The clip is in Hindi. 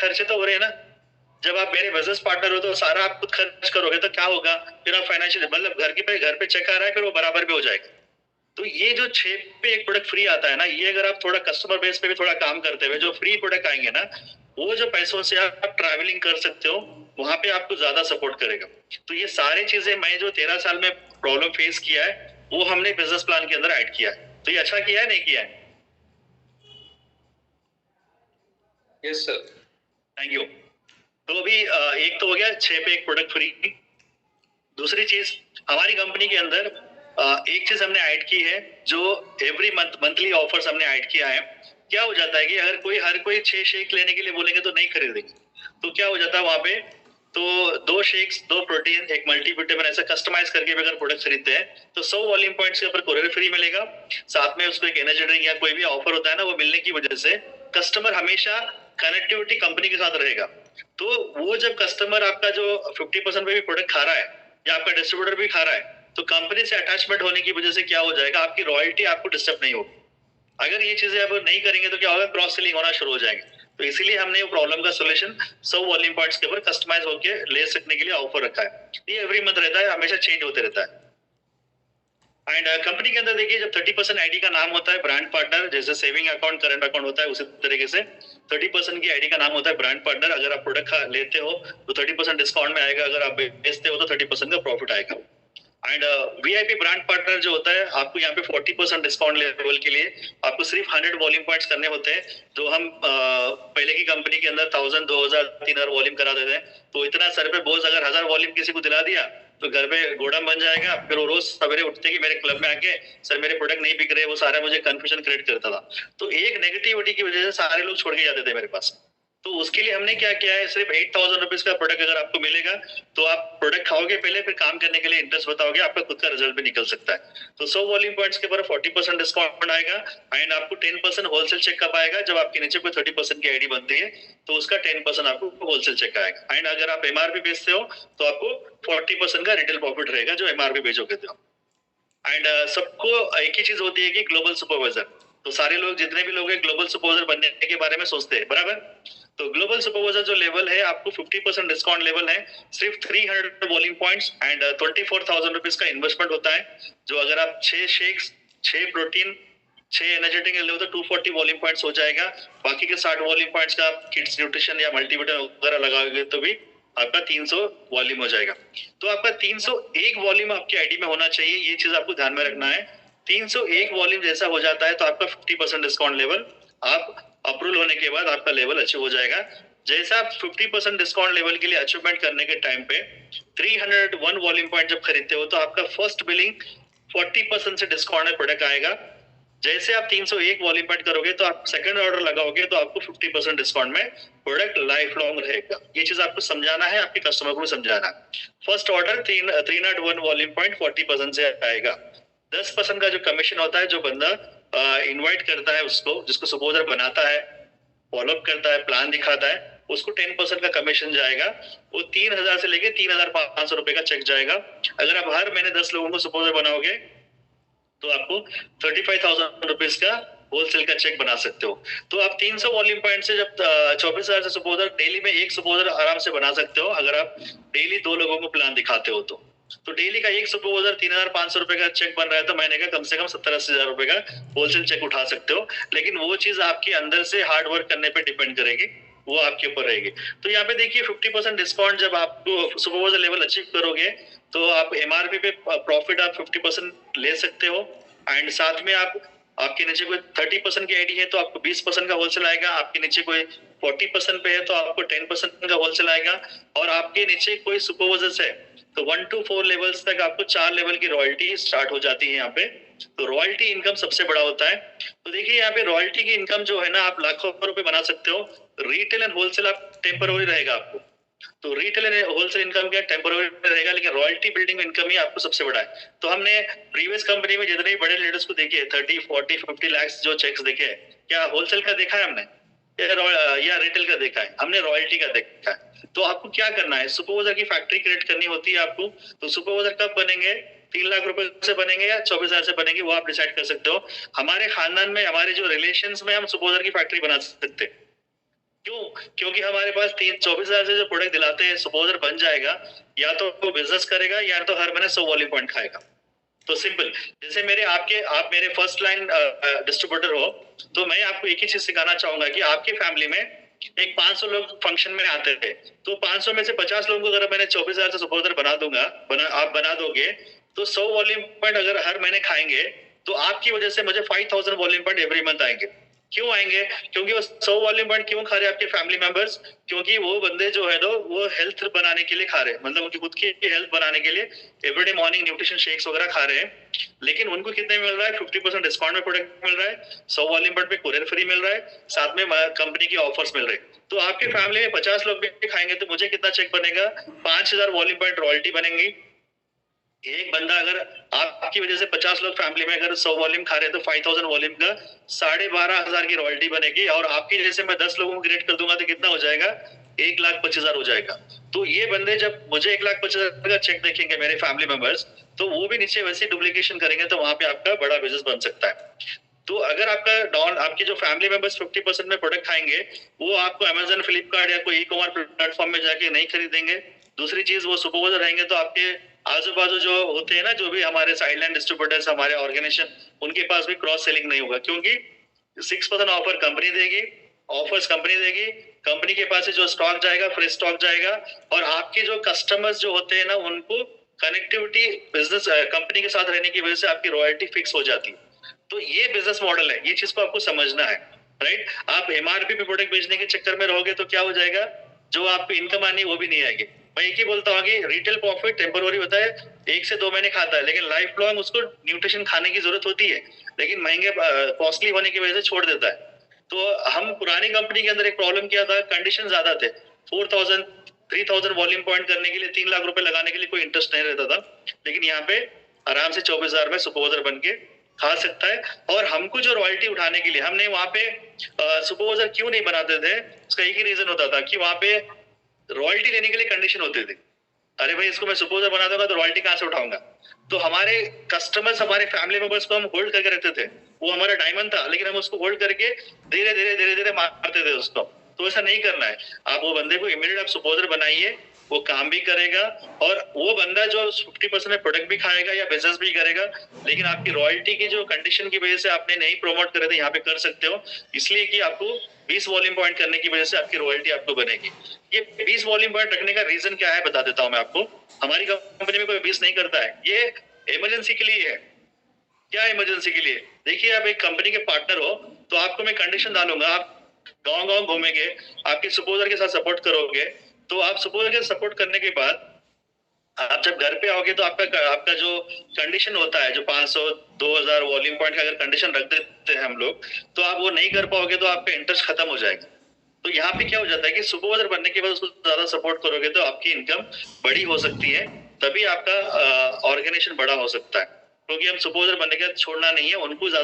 खर्चे तो हो रहे हैं ना। जब आप मेरे बिजनेस पार्टनर हो तो सारा आप खुद खर्च करोगे तो क्या होगा, फिर आप फाइनेंशियल मतलब घर पे चेक आ रहा है फिर वो बराबर पे हो जाएगा। तो ये जो 6 पे एक प्रोडक्ट फ्री आता है ना, ये अगर आप थोड़ा कस्टमर बेस पे भी थोड़ा काम करते हुए जो फ्री प्रोडक्ट आएंगे ना, वो जो पैसों से आप ट्रैवलिंग कर सकते हो, वहां पे आपको ज्यादा सपोर्ट करेगा। तो ये सारी चीजें मैं जो 13 साल में प्रॉब्लम फेस किया है वो हमने बिजनेस प्लान के अंदर ऐड किया है। तो ये अच्छा किया है नहीं किया है? Yes sir. Thank you. तो अभी एक तो हो गया 6 पे एक प्रोडक्ट फ्री। दूसरी चीज हमारी कंपनी के अंदर एक चीज हमने ऐड की है जो एवरी मंथली ऑफर्स हमने ऐड किया है। क्या हो जाता है कि अगर हर कोई 6 शेक लेने के लिए बोलेंगे तो नहीं खरीदेंगे। तो क्या हो जाता है वहां पे, तो 2 शेक्स 2 प्रोटीन एक मल्टीविटामिन ऐसा कस्टमाइज करके भी अगर प्रोडक्ट खरीदते हैं तो 100 वॉल्यूम पॉइंट्स के ऊपर कोरियर फ्री मिलेगा। साथ में उसको एक एनर्जी ड्रिंक या कोई भी ऑफर होता है ना, वो मिलने की वजह से कस्टमर हमेशा कनेक्टिविटी कंपनी के साथ रहेगा। तो वो जब कस्टमर आपका जो 50% पे भी प्रोडक्ट खा रहा है या आपका डिस्ट्रीब्यूटर भी खा रहा है, तो कंपनी से अटैचमेंट होने की वजह से क्या हो जाएगा, आपकी रॉयल्टी आपको डिस्टर्ब नहीं होगी। अगर ये चीजें अब नहीं करेंगे तो क्या होगा, क्रॉस सेलिंग होना शुरू हो जाएंगे। तो इसीलिए हमने वो प्रॉब्लम का सोल्यूशन 100 वॉल्यूम पॉइंट्स के ऊपर कस्टमाइज होके ले सकने के लिए ऑफर रखा है। ये एवरी मंथ रहता है, हमेशा चेंज होते रहता है। एंड कंपनी के अंदर देखिए जब 30% आईडी का नाम होता है ब्रांड पार्टनर, जैसे सेविंग अकाउंट करंट अकाउंट होता है उसी तरीके से 30% की आईडी का नाम होता है ब्रांड पार्टनर। अगर आप प्रोडक्ट लेते हो तो 30% डिस्काउंट में आएगा, अगर आप बेचते हो तो 30% का प्रॉफिट आएगा। एंड वीआईपी ब्रांड पार्टनर जो होता है, आपको यहाँ पे 40% डिस्काउंट लेवल के लिए आपको सिर्फ 100 वॉल्यूम पॉइंट्स करने होते हैं। जो हम पहले की कंपनी के अंदर 1000 2000 3000 वॉल्यूम करा देते हैं। तो इतना सर पे बोझ अगर 1000 वॉल्यूम किसी को दिला दिया तो घर पे गोडम बन जाएगा। फिर वो रोज सवेरे उठते कि मेरे क्लब में आके सर मेरे प्रोडक्ट नहीं बिक रहे, वो सारा मुझे कंफ्यूजन क्रिएट करता था। तो एक नेगेटिविटी की वजह से सारे लोग छोड़ के जाते थे मेरे पास। तो उसके लिए हमने क्या किया है, सिर्फ 8000 रुपीज का प्रोडक्ट अगर आपको मिलेगा तो आप प्रोडक्ट खाओगे पहले, फिर काम करने के लिए इंटरेस्ट बताओगे, आपका खुद का रिजल्ट भी निकल सकता है। तो 100 वॉल्यूम पॉइंट्स के ऊपर 40% डिस्काउंट आएगा। एंड आपको 10% होलसेल चेक कब आएगा, जब आपके नीचे कोई 30% की आईडी बनती है तो उसका 10% आपको होलसेल चेक आएगा। एंड अगर आप एमआरपी बेचते हो तो आपको 40% का रिटेल प्रॉफिट रहेगा जो एमआरपी बेचोगे तो। एंड सबको एक ही चीज होती है कि ग्लोबल सुपरवाइजर। तो सारे लोग जितने भी लोग हैं ग्लोबल सुपरवाइजर बनने के बारे में सोचते हैं, बराबर। तो ग्लोबल सुपरवाइजर जो लेवल है आपको 50% डिस्काउंट लेवल है, सिर्फ 300 वॉल्यूम पॉइंट्स एंड 24,000 रुपीज का इन्वेस्टमेंट होता है। जो अगर आप 6 शेक्स 6 प्रोटीन 6 एनर्जेटिक ले लो तो 240 वॉल्यूम पॉइंट्स हो जाएगा। बाकी के 60 वॉल्यूम पॉइंट्स का किड्स न्यूट्रिशन या मल्टीविटामिन वगैरह लगाओगे तो भी आपका 300 वॉल्यूम हो जाएगा। तो आपका 301 वॉल्यूम आपकी आईडी में होना चाहिए, ये चीज आपको ध्यान में रखना है। 301 वॉल्यूम जैसा हो जाता है तो आपका 50% डिस्काउंट लेवल आप अप्रूवल होने के बाद आपका लेवल अचीव हो जाएगा। जैसा आप 50% डिस्काउंट लेवल के लिए अचीवमेंट करने के टाइम पे 301 वॉल्यूम पॉइंट जब खरीदते हो तो आपका फर्स्ट बिलिंग 40% से डिस्काउंट में प्रोडक्ट आएगा। जैसे आप 301 वॉल्यूम पॉइंट करोगे तो आप सेकंड ऑर्डर लगाओगे तो आपको 50% डिस्काउंट में प्रोडक्ट लाइफ लॉन्ग रहेगा। ये चीज आपको समझाना है, आपके कस्टमर को भी समझाना। फर्स्ट ऑर्डर 301 वॉल्यूम पॉइंट 40% से आएगा। 10% का जो कमीशन होता है, जो बंदा इनवाइट करता है उसको, जिसको सपोजर बनाता है, फॉलोअप करता है, प्लान दिखाता है, उसको 10% का कमीशन जाएगा। वो 3000 से लेके 3500 रुपए का चेक जाएगा। अगर आप हर महीने 10 लोगों को सपोजर बनाओगे तो आपको 35,000 रुपीज का होलसेल का चेक बना सकते हो। तो आप 300 वॉल्यूम पॉइंट से जब 24,000 से सपोजर डेली में एक सपोजर आराम से बना सकते हो, अगर आप डेली 2 लोगों को प्लान दिखाते हो तो डेली का एक सपोजर 3,500 रुपए का चेक बन रहा है तो महीने का कम से कम 70-80 हजार रुपए का होलसेल चेक उठा सकते हो। लेकिन वो चीज आपके अंदर से हार्ड वर्क करने पे डिपेंड करेगी, वो आपके ऊपर रहेगी। तो यहाँ पे देखिए 50% डिस्काउंट जब आपको सुपरवाइजर लेवल अचीव करोगे तो आप एमआरपी पे प्रॉफिट आप 50% ले सकते हो। एंड साथ में आप आपके नीचे कोई 30% की आईडी है तो आपको 20% का होलसेल आएगा। आपके नीचे कोई 40% पे है तो आपको 10% का होलसेल आएगा। और आपके नीचे कोई सुपरवाइजर है तो 1 to 4 लेवल्स तक आपको 4 लेवल की रॉयल्टी स्टार्ट हो जाती है यहाँ पे। तो रॉयल्टी इनकम सबसे बड़ा होता है। तो देखिए यहाँ पे रॉयल्टी की इनकम जो है ना, आप लाखों रुपए बना सकते हो। रिटेल एंड होलसेल आप टेम्पररी रहेगा आपको। तो रिटेल एंड होलसेल इनकम क्या टेम्पररी रहेगा, लेकिन रॉयल्टी बिल्डिंग इनकम ही आपको सबसे बड़ा है। तो हमने प्रीवियस कंपनी में जितने बड़े लीडर्स को देखे 30 40 50 लाख जो चेक्स देखे, क्या होलसेल का देखा है हमने या रिटेल का देखा है? हमने रॉयल्टी का देखा है। तो आपको क्या करना है, सुपरवाइजर की फैक्ट्री क्रिएट करनी होती है आपको। तो सुपरवाइजर कब बनेंगे, 3 लाख रुपए से बनेंगे या 24,000 से बनेंगे, वो आप डिसाइड कर सकते हो। हमारे खानदान में, हमारे जो रिलेशंस में हम सुपरवाइजर की फैक्ट्री बना सकते हैं। क्यों? क्योंकि हमारे पास 24,000 से जो प्रोडक्ट दिलाते हैं, सपोजर बन जाएगा, या तो वो बिजनेस करेगा या तो हर महीने 100 वॉल्यूम पॉइंट खाएगा। तो सिंपल, जैसे आप मेरे फर्स्ट लाइन डिस्ट्रीब्यूटर हो, तो मैं आपको एक ही चीज सिखाना चाहूंगा कि आपकी फैमिली में एक 500 लोग फंक्शन में आते थे, तो 500 में से 50 लोगों को अगर मैंने 24,000 से सपोर्टर बना दूंगा, आप बना दोगे, तो 100 वॉल्यूम पॉइंट अगर हर महीने खाएंगे, तो आपकी वजह से मुझे 5,000 वॉल्यूम पॉइंट एवरी मंथ आएंगे। क्यों आएंगे? क्योंकि वो 100 वॉल्यूम पॉइंट क्यों खा रहे हैं आपके फैमिली मेंबर्स? क्योंकि वो बंदे जो है ना, वो हेल्थ बनाने के लिए खा रहे हैं, मतलब उनकी खुद की हेल्थ बनाने के लिए एवरीडे मॉर्निंग न्यूट्रिशन शेक्स वगैरह खा रहे हैं। लेकिन उनको कितने मिल रहा है? 50% डिस्काउंट में प्रोडक्ट मिल रहा है, 100 वॉल्यूम पॉइंट पे कुरियर फ्री मिल रहा है, साथ में कंपनी की ऑफर्स मिल रहे हैं। तो आपकी फैमिली में 50 लोग भी खाएंगे तो मुझे कितना चेक बनेगा? 5,000 वॉल्यूम पॉइंट रॉयल्टी बनेंगी। एक बंदा अगर आपकी वजह से 50 लोग फैमिली में अगर 100 वॉल्यूम खा रहे हैं, तो 5,000 वॉल्यूम का 12,500 की रॉयल्टी बनेगी, और आपकी जैसे मैं 10 लोगों को क्रिएट कर दूंगा तो कितना हो जाएगा? 1,25,000 हो जाएगा। तो ये बंदे जब मुझे 1,25,000 का चेक देखेंगे मेरे फैमिली मेंबर्स, तो वो भी नीचे वैसे डुप्लीकेशन करेंगे, तो वहां पे आपका बड़ा बिजनेस बन सकता है। तो अगर आपके जो फैमिली मेंबर्स 50% में प्रोडक्ट खाएंगे, वो आपको अमेजन, फ्लिपकार्ट या कोई ई कॉमर्स प्लेटफॉर्म में जाके नहीं खरीदेंगे। दूसरी चीज, वो सुपरवाइजर रहेंगे तो आपके आजू बाजू जो होते हैं ना, जो भी हमारे साइडलाइन डिस्ट्रीब्यूटर्स, हमारे ऑर्गेनाइजेशन, उनके पास भी क्रॉस सेलिंग नहीं होगा, क्योंकि 6% ऑफर कंपनी देगी, ऑफर्स कंपनी देगी, कंपनी के पास से जो स्टॉक जाएगा, फ्रेश स्टॉक जाएगा, और आपके जो कस्टमर्स जो होते हैं ना, उनको कनेक्टिविटी बिजनेस कंपनी के साथ रहने की वजह से आपकी रॉयल्टी फिक्स हो जाती है। तो ये बिजनेस मॉडल है, ये चीज को आपको समझना है, राइट? आप एमआरपी पे प्रोडक्ट बेचने के चक्कर में रहोगे तो क्या हो जाएगा? जो आपको इनकम आनी है वो भी नहीं आएगी। मैं एक ही बोलता हूँ कि रिटेल प्रॉफिट टेम्पोररी होता है, 1 से 2 महीने खाता है, लेकिन लाइफ लॉन्ग उसको न्यूट्रिशन खाने की जरूरत होती है, लेकिन महंगे कॉस्टली होने की वजह से छोड़ देता है। तो हम पुरानी कंपनी के अंदर एक प्रॉब्लम क्या था? कंडीशन ज्यादा थे। 4,000 3,000 वॉल्यूम पॉइंट करने के लिए 3 लाख रुपए लगाने के लिए कोई इंटरेस्ट नहीं रहता था, लेकिन यहाँ पे आराम से 24,000 में सुपरवाइजर बन के खा सकता है। और हमको जो रॉयल्टी उठाने के लिए हमने वहां पे सुपरवाइजर क्यों नहीं बनाते थे, उसका एक ही रीजन होता था कि वहां पे रॉयल्टी लेने के लिए कंडीशन होते थे। अरे भाई, इसको मैं सुपरवाइजर बना दूंगा तो रॉयल्टी कहां से उठाऊंगा? तो हमारे कस्टमर्स, हमारे फैमिली मेंबर्स को हम होल्ड करके रखते थे। वो हमारा डायमंड था, लेकिन हम उसको होल्ड करके धीरे धीरे मारते थे उसको। तो ऐसा नहीं करना है। आप वो बंदे को इमीडिएट आप सुपरवाइजर बनाइए, वो काम भी करेगा, और वो बंदा जो 50% में प्रोडक्ट भी खाएगा या बिजनेस भी करेगा, लेकिन आपकी रॉयल्टी की जो कंडीशन की वजह से आपने नहीं प्रमोट करे थे, यहाँ पे कर सकते हो, इसलिए कि आपको 20 वॉल्यूम पॉइंट करने की वजह से आपकी रॉयल्टी आपको बनेगी। ये 20 वॉल्यूम पॉइंट रखने का रीजन क्या है बता देता हूँ मैं आपको। हमारी कंपनी में कोई 20 नहीं करता है, ये इमरजेंसी के लिए है। क्या इमरजेंसी के लिए? देखिए, आप एक कंपनी के पार्टनर हो, तो आपको मैं कंडीशन डालूंगा, आप गांव गांव घूमेंगे, आपके सुपोजर के साथ सपोर्ट करोगे, तो आप सुपोजर के सपोर्ट करने के बाद आप जब घर पे आओगे तो आपका आपका जो कंडीशन होता है, जो 500 2,000 वॉल्यूम पॉइंट का अगर कंडीशन रख देते हैं हम लोग, तो आप वो नहीं कर पाओगे, तो आपका इंटरेस्ट खत्म हो जाएगा। तो यहाँ पे क्या हो जाता है कि सुपरवाइजर बनने के बाद उसको ज्यादा सपोर्ट करोगे तो आपकी इनकम बड़ी हो सकती है, तभी आपका ऑर्गेनाइजेशन बड़ा हो सकता है। क्योंकि हम सुपरवाइजर बनने के बाद छोड़ना नहीं है, उनको ज्यादा